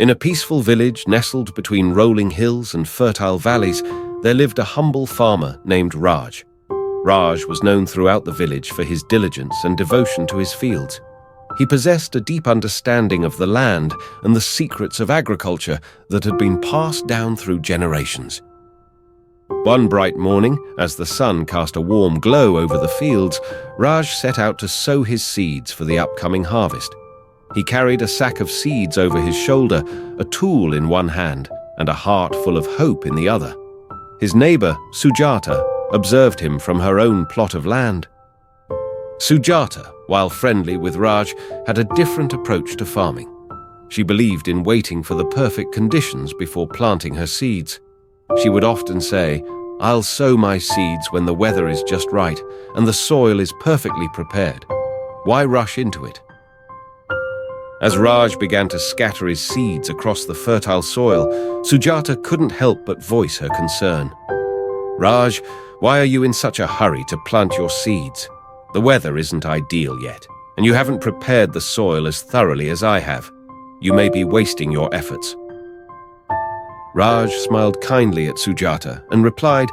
In a peaceful village nestled between rolling hills and fertile valleys, there lived a humble farmer named Raj. Raj was known throughout the village for his diligence and devotion to his fields. He possessed a deep understanding of the land and the secrets of agriculture that had been passed down through generations. One bright morning, as the sun cast a warm glow over the fields, Raj set out to sow his seeds for the upcoming harvest. He carried a sack of seeds over his shoulder, a tool in one hand, and a heart full of hope in the other. His neighbor, Sujata, observed him from her own plot of land. Sujata, while friendly with Raj, had a different approach to farming. She believed in waiting for the perfect conditions before planting her seeds. She would often say, "I'll sow my seeds when the weather is just right and the soil is perfectly prepared. Why rush into it?" As Raj began to scatter his seeds across the fertile soil, Sujata couldn't help but voice her concern. "Raj, why are you in such a hurry to plant your seeds? The weather isn't ideal yet, and you haven't prepared the soil as thoroughly as I have. You may be wasting your efforts." Raj smiled kindly at Sujata and replied,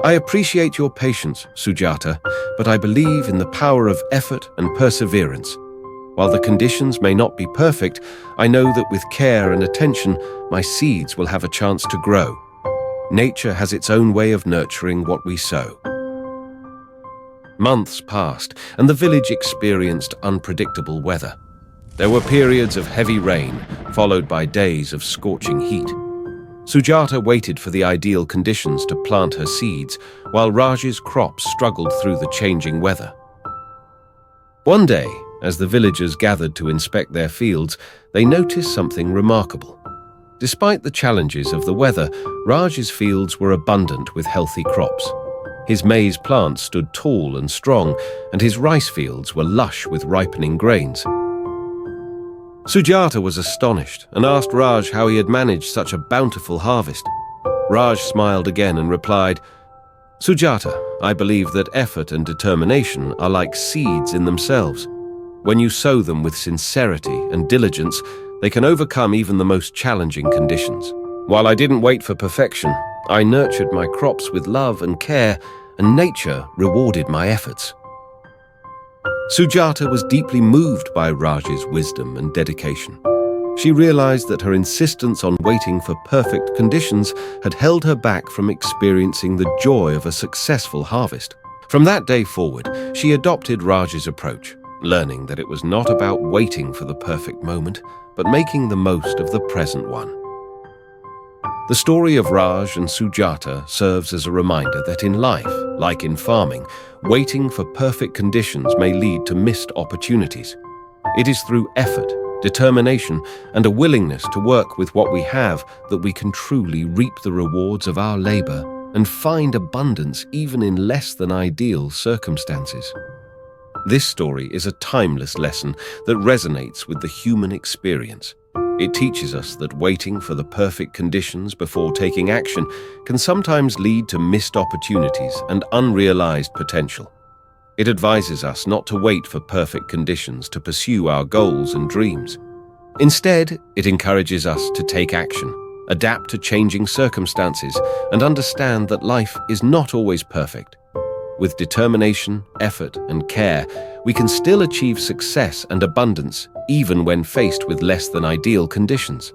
"I appreciate your patience, Sujata, but I believe in the power of effort and perseverance. While the conditions may not be perfect, I know that with care and attention, my seeds will have a chance to grow. Nature has its own way of nurturing what we sow." Months passed, and the village experienced unpredictable weather. There were periods of heavy rain, followed by days of scorching heat. Sujata waited for the ideal conditions to plant her seeds, while Raj's crops struggled through the changing weather. One day, as the villagers gathered to inspect their fields, they noticed something remarkable. Despite the challenges of the weather, Raj's fields were abundant with healthy crops. His maize plants stood tall and strong, and his rice fields were lush with ripening grains. Sujata was astonished and asked Raj how he had managed such a bountiful harvest. Raj smiled again and replied, "Sujata, I believe that effort and determination are like seeds in themselves. When you sow them with sincerity and diligence, they can overcome even the most challenging conditions. While I didn't wait for perfection, I nurtured my crops with love and care, and nature rewarded my efforts." Sujata was deeply moved by Raj's wisdom and dedication. She realized that her insistence on waiting for perfect conditions had held her back from experiencing the joy of a successful harvest. From that day forward, she adopted Raj's approach, learning that it was not about waiting for the perfect moment, but making the most of the present one. The story of Raj and Sujata serves as a reminder that in life, like in farming, waiting for perfect conditions may lead to missed opportunities. It is through effort, determination, and a willingness to work with what we have that we can truly reap the rewards of our labor and find abundance even in less than ideal circumstances. This story is a timeless lesson that resonates with the human experience. It teaches us that waiting for the perfect conditions before taking action can sometimes lead to missed opportunities and unrealized potential. It advises us not to wait for perfect conditions to pursue our goals and dreams. Instead, it encourages us to take action, adapt to changing circumstances, and understand that life is not always perfect. With determination, effort, and care, we can still achieve success and abundance even when faced with less than ideal conditions.